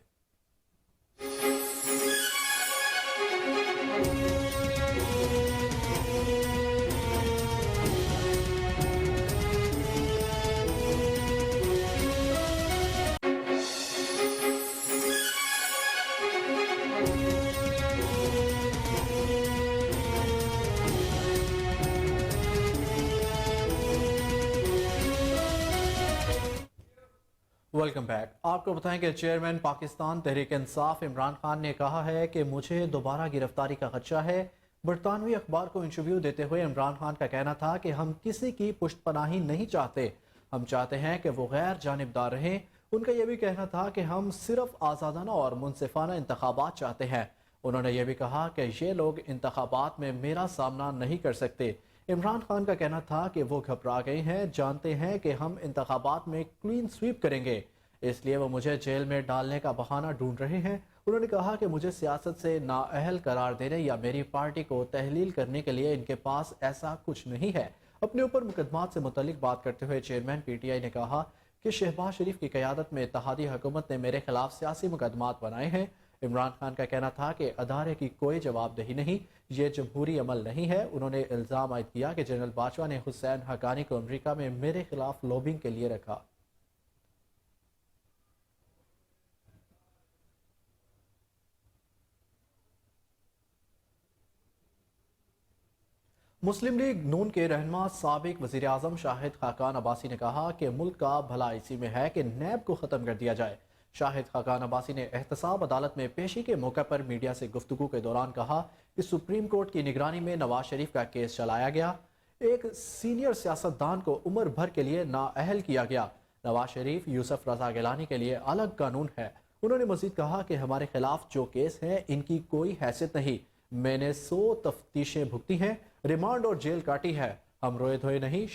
Welcome back. आपको बताएं कि चेयरमैन पाकिस्तान तहरीक इंसाफ इमरान खान ने कहा है कि मुझे दोबारा गिरफ्तारी का खदशा है। बरतानवी अखबार को इंटरव्यू देते हुए इमरान खान का कहना था कि हम किसी की पुष्टपनाही नहीं चाहते, हम चाहते हैं कि वो गैर जानिबदार रहें। उनका यह भी कहना था कि हम सिर्फ आज़ादाना और मुनसिफाना इंतखाबात चाहते हैं। उन्होंने यह भी कहा कि ये लोग इंतखाबात में मेरा सामना नहीं कर सकते। इमरान खान का कहना था कि वो घबरा गए हैं, जानते हैं कि हम इंतखाबात में क्लीन स्वीप करेंगे, इसलिए वो मुझे जेल में डालने का बहाना ढूंढ रहे हैं। उन्होंने कहा कि मुझे सियासत से नाअहल करार देने या मेरी पार्टी को तहलील करने के लिए इनके पास ऐसा कुछ नहीं है। अपने ऊपर मुकदमात से मुतल्लिक बात करते हुए चेयरमैन PTI ने कहा कि शहबाज शरीफ की क़यादत में इत्तेहादी हुकूमत ने मेरे खिलाफ सियासी मुकदमात बनाए हैं। इमरान खान का कहना था कि अदारे की कोई जवाबदेही नहीं, ये जमहूरी अमल नहीं है। उन्होंने इल्ज़ाम आयद किया कि जनरल बाजवा ने हुसैन हक्कानी को अमरीका में मेरे खिलाफ लॉबिंग के लिए रखा। मुस्लिम लीग नून के रहनुमा साबिक वज़ीर आज़म शाहिद खाकान अब्बासी ने कहा कि मुल्क का भला इसी में है कि नैब को ख़त्म कर दिया जाए। शाहिद खाकान अब्बासी ने एहतसाब अदालत में पेशी के मौके पर मीडिया से गुफ्तगू के दौरान कहा कि सुप्रीम कोर्ट की निगरानी में नवाज शरीफ का केस चलाया गया, एक सीनियर सियासतदान को उम्र भर के लिए नाअहल किया गया। नवाज शरीफ यूसुफ रजा गिलानी के लिए अलग कानून है। उन्होंने मजीद कहा कि हमारे खिलाफ जो केस हैं इनकी कोई हैसियत नहीं, मैंने 100 तफ्तीशें भुगती हैं, रिमांड और जेल काटी है, हम रोए धोए नहीं।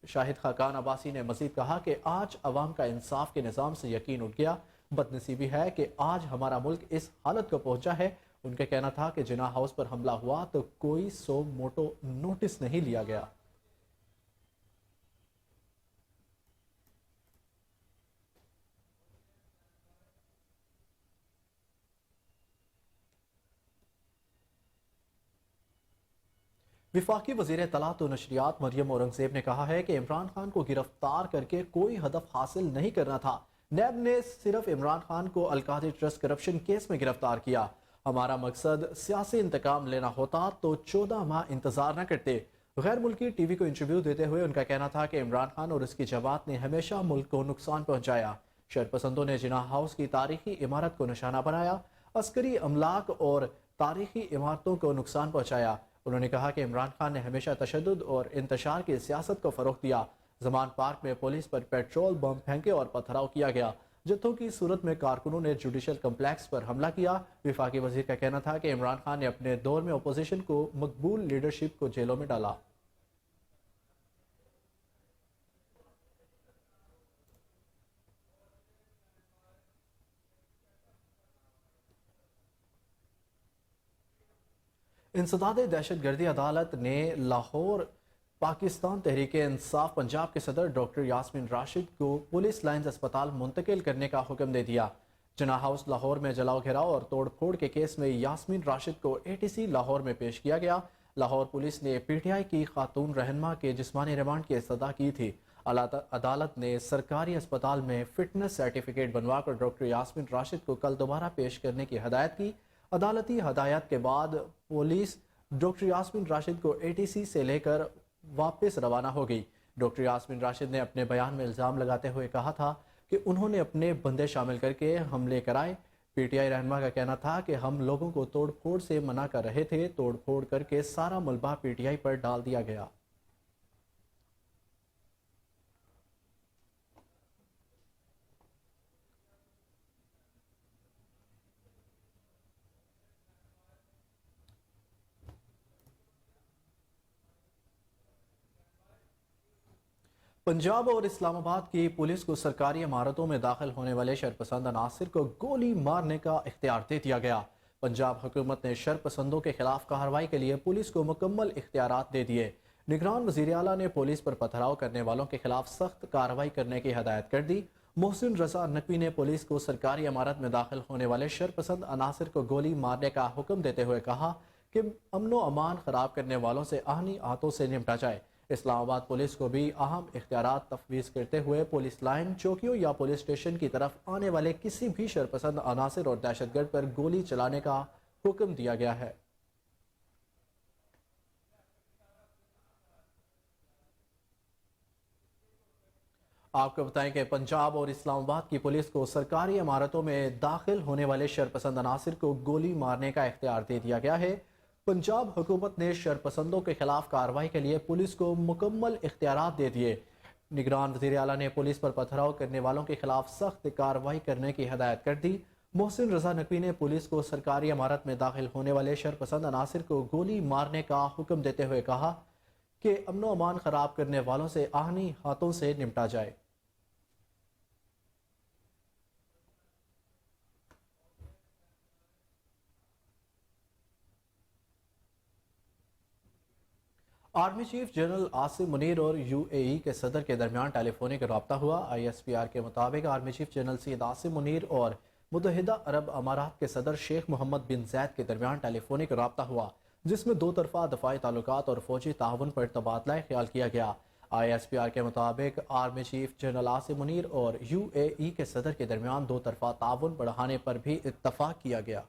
शाहिद खाकान अब्बासी ने मजीद कहा कि आज अवाम का इंसाफ के निज़ाम से यकीन उठ गया, बदनसीबी है कि आज हमारा मुल्क इस हालत को पहुंचा है। उनका कहना था कि जिना हाउस पर हमला हुआ तो कोई सो मोटो नोटिस नहीं लिया गया। विफाकी वज़ीर तलात व नशरियात मरियम औरंगज़ेब ने कहा है कि इमरान खान को गिरफ्तार करके कोई हदफ हासिल नहीं करना था। नैब ने सिर्फ इमरान खान को अलकादी ट्रस्ट करप्शन केस में गिरफ्तार किया। हमारा मकसद सियासी इंतकाम लेना होता तो 14 माह इंतजार न करते। गैर मुल्की TV को इंटरव्यू देते हुए उनका कहना था कि इमरान खान और उसकी जमात ने हमेशा मुल्क को नुकसान पहुंचाया। शरपसंदों ने जिना हाउस की तारीखी इमारत को निशाना बनाया, अस्करी अमलाक और तारीखी इमारतों को नुकसान पहुंचाया। उन्होंने कहा कि इमरान खान ने हमेशा तशद्दुद और इंतशार की सियासत को फरोग दिया। जमान पार्क में पुलिस पर पेट्रोल बम फेंके और पथराव किया गया। जत्थों की सूरत में कारकुनों ने जुडिशल कम्प्लेक्स पर हमला किया। विफाकी वजीर का कहना था कि इमरान खान ने अपने दौर में अपोजिशन को मकबूल लीडरशिप को जेलों में डाला। इंसदाद दहशत गर्दी अदालत ने लाहौर पाकिस्तान तहरीक इंसाफ पंजाब के सदर डॉक्टर यास्मीन राशिद को पुलिस लाइन्स अस्पताल मुंतकिल करने का हुक्म दे दिया। जना हाउस लाहौर में जलाओ घेराव और तोड़ फोड़ के केस में यास्मीन राशिद को ATC लाहौर में पेश किया गया। लाहौर पुलिस ने PTI की खातून रहनुमा के जिस्मानी रिमांड की इस्तदा की थी। अदालत ने सरकारी अस्पताल में फिटनेस सर्टिफिकेट बनवा कर डॉक्टर यास्मीन राशिद को कल दोबारा पेश करने की हदायत की। अदालती हदायत के बाद पुलिस डॉक्टर यास्मीन राशिद को ATC से लेकर वापस रवाना हो गई। डॉक्टर यास्मीन राशिद ने अपने बयान में इल्ज़ाम लगाते हुए कहा था कि उन्होंने अपने बंदे शामिल करके हमले कराए। PTI रहनुमा का कहना था कि हम लोगों को तोड़ फोड़ से मना कर रहे थे, तोड़ फोड़ करके सारा मलबा PTI पर डाल दिया गया। पंजाब और इस्लामाबाद की पुलिस को सरकारी इमारतों में दाखिल होने वाले शरपसंद अनासिर को गोली मारने का इख्तियार दे दिया गया। पंजाब हुकूमत ने शरपसंदों के खिलाफ कार्रवाई के लिए पुलिस को मुकम्मल इख्तियारात दे दिए। निगरान वज़ीर आला ने पुलिस पर पथराव करने वालों के खिलाफ सख्त कार्रवाई करने की हदायत कर दी। मोहसिन रजा नकवी ने पुलिस को सरकारी इमारत में दाखिल होने वाले शरपसंद अनासिर को गोली मारने का हुक्म देते हुए कहा कि अमनो अमान खराब करने वालों से आहनी आतों से निपटा जाए। इस्लामाबाद पुलिस को भी अहम इख्तियारात तफवीज़ करते हुए पुलिस लाइन, चौकियों या पुलिस स्टेशन की तरफ आने वाले किसी भी शरपसंद अनासिर और दहशतगर्द पर गोली चलाने का हुक्म दिया गया है। آپ کو بتائیں کہ پنجاب اور اسلام آباد کی پولیس کو سرکاری عمارتوں میں داخل ہونے والے شرپسند عناصر کو گولی مارنے کا اختیار دے دیا گیا ہے۔ پنجاب حکومت نے شرپسندوں کے خلاف کارروائی کے لیے پولیس کو مکمل اختیارات دے دیے۔ نگران وزیر اعلیٰ نے پولیس پر پتھراؤ کرنے والوں کے خلاف سخت کارروائی کرنے کی ہدایت کر دی۔ محسن رضا نقوی نے پولیس کو سرکاری عمارت میں داخل ہونے والے شرپسند عناصر کو گولی مارنے کا حکم دیتے ہوئے کہا کہ امن و امان خراب کرنے والوں سے آہنی ہاتھوں سے نمٹا جائے۔ Army chief general Asim Munir اور یو اے ای کے صدر کے درمیان ٹیلی فونک رابطہ ہوا۔ آئی ایس پی آر کے مطابق army chief general Syed Asim Munir اور متحدہ عرب امارات کے صدر شیخ محمد بن زید کے درمیان ٹیلی فونک رابطہ ہوا، جس میں دو طرفہ دفاعی تعلقات اور فوجی تعاون پر تبادلہ خیال کیا گیا۔ آئی ایس پی آر کے مطابق army chief general Asim Munir اور یو اے ای کے صدر کے درمیان دو طرفہ تعاون بڑھانے پر بھی اتفاق کیا گیا۔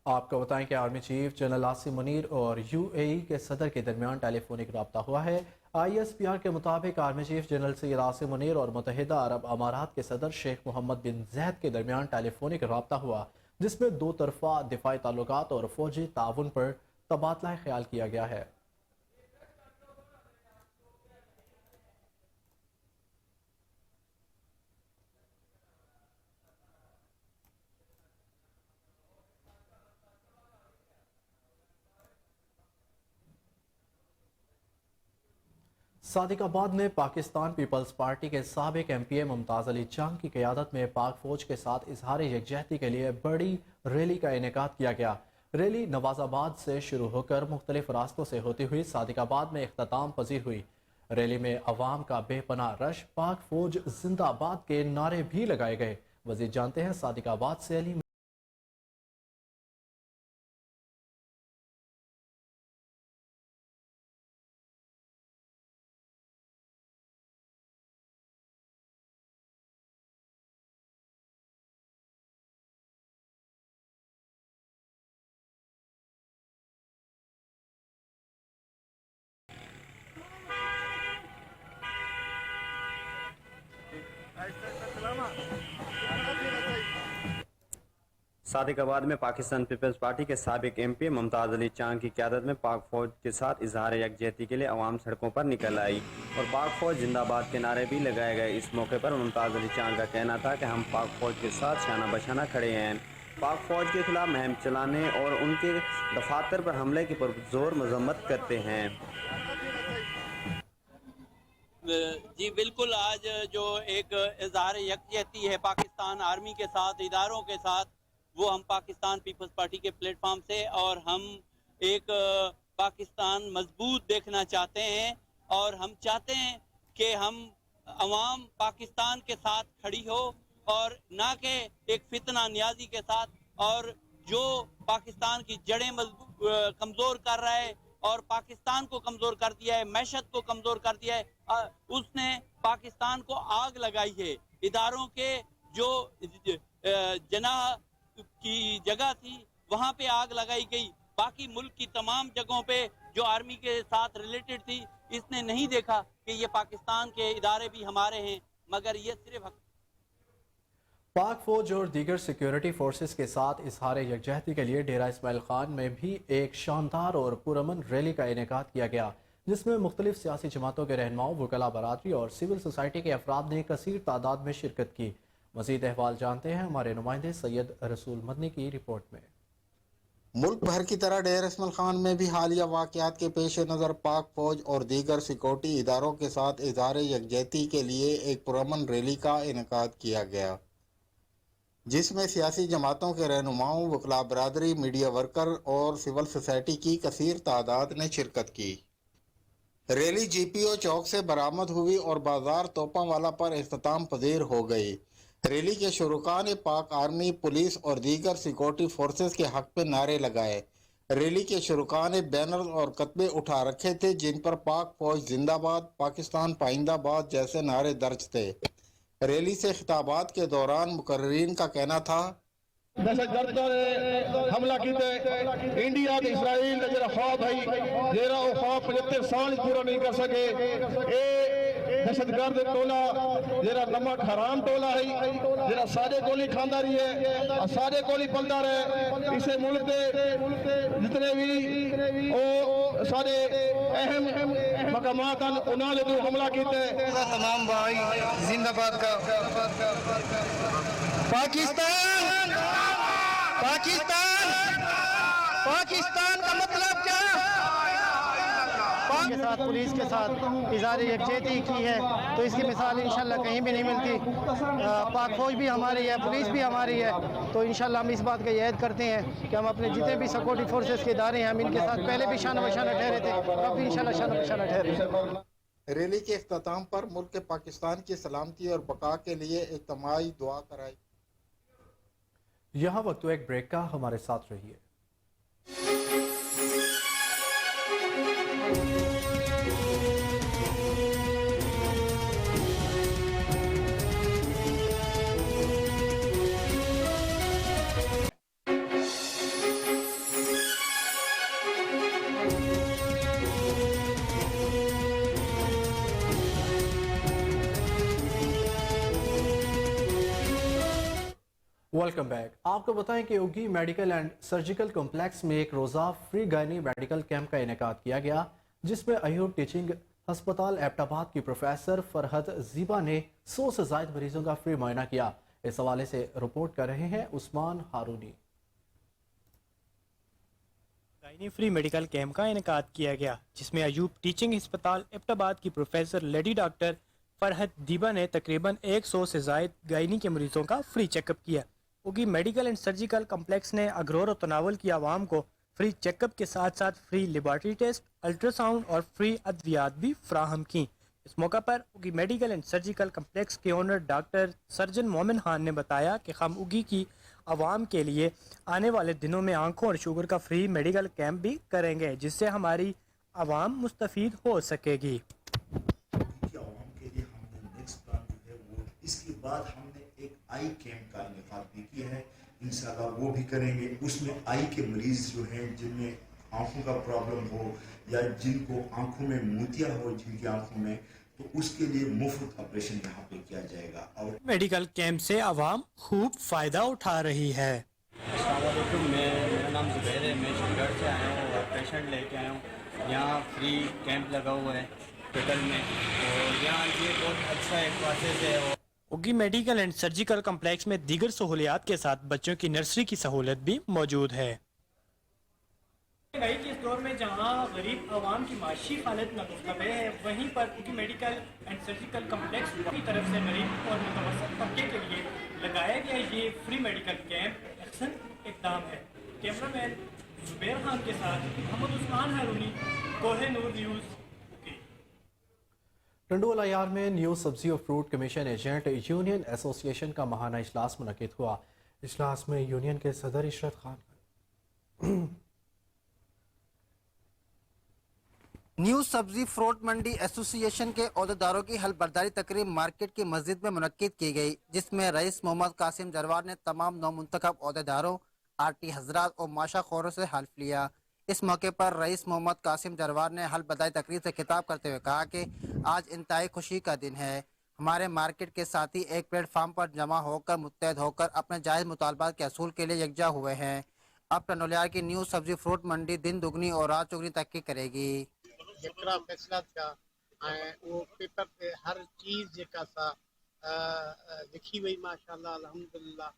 آپ کو بتائیں کہ army chief general Asim Munir اور یو اے ای کے صدر کے درمیان ٹیلی فونک رابطہ ہوا ہے۔ آئی ایس پی آر کے مطابق army chief general Syed Asim Munir اور متحدہ عرب امارات کے صدر شیخ محمد بن زید کے درمیان ٹیلی فونک رابطہ ہوا، جس میں دو طرفہ دفاعی تعلقات اور فوجی تعاون پر تبادلہ خیال کیا گیا ہے۔ صادق آباد میں پاکستان پیپلز پارٹی کے سابق ایم پی اے ممتاز علی چانگ کی قیادت میں پاک فوج کے ساتھ اظہار یکجہتی کے لیے بڑی ریلی کا انعقاد کیا گیا۔ ریلی نواز آباد سے شروع ہو کر مختلف راستوں سے ہوتی ہوئی صادق آباد میں اختتام پذیر ہوئی۔ ریلی میں عوام کا بے پناہ رش، پاک فوج زندہ آباد کے نعرے بھی لگائے گئے۔ مزید جانتے ہیں صادق آباد سے علی۔ صادق آباد میں پاکستان پیپلز پارٹی کے سابق ایم پی ممتاز علی چانگ کی قیادت میں پاک فوج کے ساتھ اظہار یکجہتی کے لیے عوام سڑکوں پر نکل آئی اور پاک فوج زندہ آباد کے نعرے بھی لگائے گئے۔ اس موقع پر ممتاز علی چانگ کا کہنا تھا کہ ہم پاک فوج کے ساتھ شانہ بشانہ کھڑے ہیں، پاک فوج کے خلاف مہم چلانے اور ان کے دفاتر پر حملے کی پرزور مذمت کرتے ہیں۔ جی بالکل، آج جو ایک اظہار یکجہتی ہے پاکستان آرمی کے ساتھ، اداروں کے ساتھ، وہ ہم پاکستان پیپلز پارٹی کے پلیٹ فارم سے، اور ہم ایک پاکستان مضبوط دیکھنا چاہتے ہیں، اور ہم چاہتے ہیں کہ ہم عوام پاکستان کے ساتھ کھڑی ہو اور نہ کہ ایک فتنہ نیازی کے ساتھ، اور جو پاکستان کی جڑیں کمزور کر رہا ہے اور پاکستان کو کمزور کر دیا ہے، معیشت کو کمزور کر دیا ہے، اس نے پاکستان کو آگ لگائی ہے۔ اداروں کے جو جناح کی جگہ تھی وہاں پہ آگ لگائی گئی، باقی ملک کی تمام جگہوں پہ جو آرمی کے ساتھ ریلیٹڈ تھی، اس نے نہیں دیکھا کہ یہ پاکستان کے ادارے بھی ہمارے ہیں، مگر یہ صرف پاک فوج اور دیگر سیکیورٹی فورسز کے ساتھ اظہار یکجہتی کے لیے ڈیرہ اسماعیل خان میں بھی ایک شاندار اور پرامن ریلی کا انعقاد کیا گیا، جس میں مختلف سیاسی جماعتوں کے رہنماؤں، وکلاء برادری اور سول سوسائٹی کے افراد نے کثیر تعداد میں شرکت کی۔ مزید احوال جانتے ہیں ہمارے نمائندے سید رسول مدنی کی رپورٹ میں۔ ملک بھر کی طرح ڈیرہ اسماعیل خان میں بھی حالیہ واقعات کے پیش نظر پاک فوج اور دیگر سیکورٹی اداروں کے ساتھ اظہار یکجہتی کے لیے ایک پرامن ریلی کا انعقاد کیا گیا، جس میں سیاسی جماعتوں کے رہنماؤں، وکلاء برادری، میڈیا ورکر اور سول سوسائٹی کی کثیر تعداد نے شرکت کی۔ ریلی جی پی او چوک سے برآمد ہوئی اور بازار توپاں والا پر اختتام پذیر ہو گئی۔ ریلی کے شرکاء نے پاک آرمی، پولیس اور دیگر سیکورٹی فورسز کے حق پہ نعرے لگائے۔ ریلی کے شرکاء نے بینرز اور کتبے اٹھا رکھے تھے جن پر پاک فوج زندہ باد، پاکستان پائندہ باد جیسے نعرے درج تھے۔ रैली से खिताबात के दौरान मुकर्रीन का कहना था, दहशत गर्द ने हमला किए इंडिया ते इसराइल का जरा ख्वाब है जरा वो ख्वाब 75 साल पूरा नहीं कर सके ए दहशत गर्द टोला जरा नमक हराम टोला है जरा सारे गोली खांदा रही है और सारे गोली पलता रहे इसे मुल्क दे जितने भी ओ सारे अहम मकामात उन्होंने जो हमला किए तमाम भाई जिंदाबाद का पाकिस्तान पाकिस्तान पाकिस्तान का मतलब क्या के साथ पुलिस के साथ इज़हार यकजहती की है तो इसकी मिसाल इंशाल्लाह कहीं भी नहीं मिलती। पाक फौज भी हमारी है, पुलिस भी हमारी है, तो इंशाल्लाह हम इस बात का याद करते हैं कि हम अपने जितने भी सिक्योरिटी फोर्सेस के इदारे हैं हम इनके साथ पहले भी शाना बशाना ठहरे थे, अब भी इंशाल्लाह शाना बशाना ठहरे। रैली के इख्तिताम पर मुल्क पाकिस्तान की सलामती और बका के लिए इज्तिमाई दुआ कराई। यहाँ वक्त एक ब्रेक का, हमारे साथ रहिए। Welcome back. आपको बताएं कि उगी मेडिकल एंड सर्जिकल कॉम्प्लेक्स में एक रोज़ा फ्री गायनी मेडिकल कैंप का इनेकाद किया गया, जिसमें अयूब टीचिंग हस्पताल एबटाबाद की प्रोफेसर फरहत जीबा ने 100 से ज़ायद मरीजों का फ्री मुआयना किया। इस हवाले से रिपोर्ट कर रहे हैं Usman Harooni. Gynae free medical camp का इनेकाद किया गया, जिसमें अयूब टीचिंग हस्पताल एबटाबाद की प्रोफेसर लेडी डॉक्टर फरहत दीबा ने तकरीबन 100 से ज़ायद गायनी के मरीजों का फ्री चेकअप किया। उगी मेडिकल एंड सर्जिकल कम्प्लेक्स ने अगरोर और तनावल की आवाम को फ्री चेकअप के साथ साथ फ्री लेबॉर्ट्री टेस्ट, अल्ट्रासाउंड और फ्री अद्वियात भी फ्राहम की। इस मौका पर उगी मेडिकल एंड सर्जिकल कम्प्लेक्स के ओनर डॉक्टर सर्जन मोमिन खान ने बताया कि हम उगी की आवाम के लिए आने वाले दिनों में आंखों और शुगर का फ्री मेडिकल कैंप भी करेंगे, जिससे हमारी आवाम मुस्तफीद हो सकेगी। इसके बाद हमने एक आई कैंप का इनेकाद भी किया है, इंशाल्लाह वो भी करेंगे। उसमें आई के मरीज जो हैं जिनमें आंखों का प्रॉब्लम हो या जिनको आंखों में मोतिया हो जिनकी आंखों में, तो उसके लिए मुफ्त ऑपरेशन यहाँ पे किया जाएगा। और मेडिकल कैंप से आवाम खूब फायदा उठा रही है। मेरा नाम जुबैर है, मैं चंडीगढ़ से आया हूँ और पेशेंट लेके आया हूँ। यहाँ फ्री कैंप लगा हुआ है हॉस्पिटल में, और यहाँ ये बहुत अच्छा एक प्रोसेस है। उगी मेडिकल एंड सर्जिकल कम्प्लेक्स में दीगर सहूलियात के साथ बच्चों की नर्सरी की सहूलत भी मौजूद है। महंगाई के इस दौर में जहां गरीब आवाम की माशी हालत नागुफ्तबे है, वहीं पर उगी मेडिकल एंड सर्जिकल कम्प्लेक्स की तरफ से गरीब और मुतवस्सित तबके के लिए लगाया गया ये फ्री मेडिकल कैंप अहसन इक़दाम है। कैमरामैन जुबैर खान के साथ मोहम्मद उस्मान हारूनी, कोहिनूर न्यूज़। टंडोला यार में न्यू सब्जी और fruit commission agent union association का महाना इजलास मुनक्किद हुआ। इजलास में यूनियन के सदर इशरत खान न्यू सब्जी फ्रूट मंडी एसोसिएशन के अहदेदारों की हलबर्दारी तकरीब मार्केट की मस्जिद में मुनक्किद की गई, जिसमें रईस मोहम्मद कासिम जरवार ने तमाम नौमुंतखब अहदेदारों, आरटी हजरात और माशा खोरों से हल्फ लिया। इस मौके पर रईस मोहम्मद कासिम जरवार ने हलबर्दारी तकरीब से खिताब करते हुए कहा कि आज इंतहाई खुशी का दिन है। हमारे मार्केट के साथी एक प्लेटफार्म पर जमा होकर मुत्तहद होकर अपने जायज़ मुतालबात के असूल के लिए यकजा हुए हैं। अब टंडोलियार की न्यू सब्जी फ्रूट मंडी दिन दुगनी और रात चौगनी तरक्की करेगी। जेकरा फैसला थिया ऐं उहो पेपर ते हर चीज़ जेका सा लिखी वई, माशाअल्लाह अल्हम्दुलिल्लाह।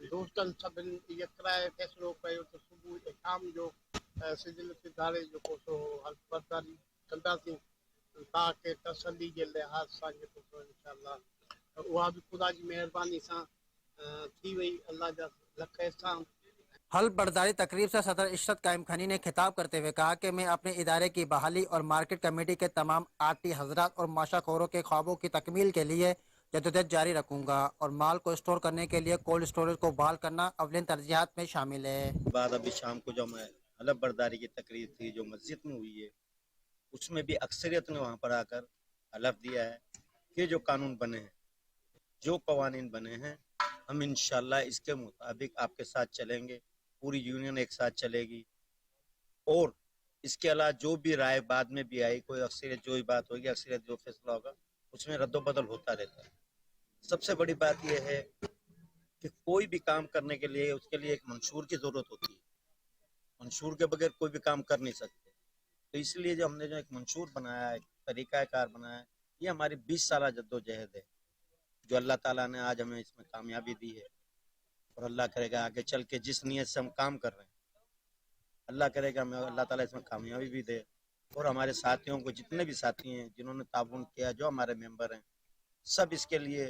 दोस्तनि सभिनी यकराए फ़ैसिलो कयो त सुबुह ऐं शाम जो सिजल सिधारे जेको सो हलबर्दारी कंदासीं ताकि तसल्ली जे लिहाज़ सां जेको सो इंशाअल्लाह उहा बि ख़ुदा जी महिरबानी सां थी वई। अल्लाह जा लख एहसान। हलबर्दारी तकरीब से सदर इशरत कायम खानी ने खिताब करते हुए कहा कि मैं अपने इदारे की बहाली और मार्केट कमेटी के तमाम आरटी हजरात और माशाखोरों के ख्वाबों की तकमील के लिए जद्दोजहद जारी रखूंगा और माल को स्टोर करने के लिए कोल्ड स्टोरेज को बहाल करना अवलिन तरजीहात में शामिल है। बाद अभी शाम को जो हलफ-बर्दारी की तकरीर थी जो मस्जिद में हुई है, उसमें भी अक्सरियत ने वहाँ पर आकर हलफ दिया है कि जो कानून बने हैं जो قوانین बने हैं हम इंशाल्लाह इसके मुताबिक आपके साथ चलेंगे, पूरी यूनियन एक साथ चलेगी। और इसके अलावा जो भी राय बाद में भी आई, कोई अक्सरियत जो ही बात होगी, अक्सरियत जो फैसला होगा उसमें रद्दोबदल होता रहता है। सबसे बड़ी बात यह है कि कोई भी काम करने के लिए उसके लिए एक मंशूर की ज़रूरत होती है। मंशूर के बगैर कोई भी काम कर नहीं सकते। तो इसलिए जो हमने जो एक मंशूर बनाया है, तरीक़ाकार बनाया है, ये हमारी 20 साल जद्दोजहद है जो अल्लाह ताला ने आज हमें इसमें कामयाबी दी है। और अल्लाह करेगा आगे चल के जिस नीयत से हम काम कर रहे हैं, अल्लाह करेगा हमें अल्लाह ताला इसमें कामयाबी भी दे। और हमारे साथियों को, जितने भी साथी हैं जिन्होंने ताउन किया, जो हमारे मेंबर हैं, सब इसके लिए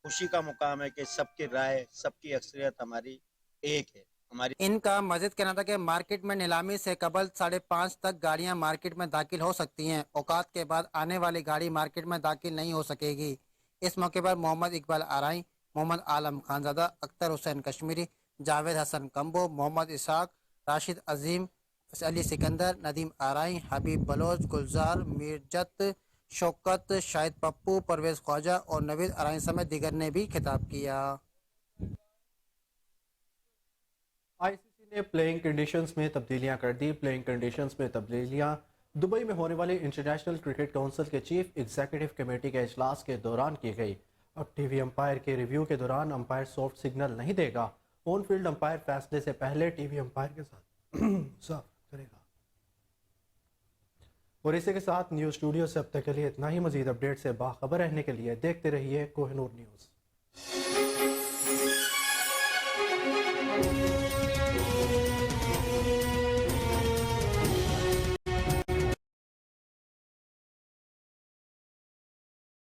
खुशी का मुकाम है कि सबकी राय, सबकी अक्सरियत हमारी एक है। हमारी इनका मस्जिद के नज़र के मार्केट में नीलामी से कबल 5:30 तक गाड़ियां मार्केट में दाखिल हो सकती हैं। औकात के बाद आने वाली गाड़ी मार्केट में दाखिल नहीं हो सकेगी। इस मौके पर मोहम्मद इकबाल आराई, मोहम्मद आलम खानजादा, अख्तर हुसैन कश्मीरी, जावेद हसन कंबो, मोहम्मद इसाक, राशिद अजीम, अली सिकंदर, नदीम आराई, हबीब बलोच, गुलजार, मीरजत, शौकत, शाहिद पप्पू, परवेज ख्वाजा और नवीद आराई समेत दीगर ने भी खिताब किया। आईसीसी ने प्लेइंग कंडीशंस में तब्दीलियां कर दी। प्लेइंग कंडीशंस में तब्दीलियां दुबई में होने वाले इंटरनेशनल क्रिकेट काउंसिल के चीफ एग्जीक्यूटिव कमेटी के इजलास के दौरान की गई। अब टीवी अंपायर के रिव्यू के दौरान अंपायर सॉफ्ट सिग्नल नहीं देगा। ऑन फील्ड अंपायर फैसले से पहले टीवी अंपायर के साथ साफ करेगा। और इसी के साथ न्यूज़ स्टूडियो से अब तक के लिए इतना ही। मजीद अपडेट से बाखबर रहने के लिए देखते रहिए कोहिनूर न्यूज़।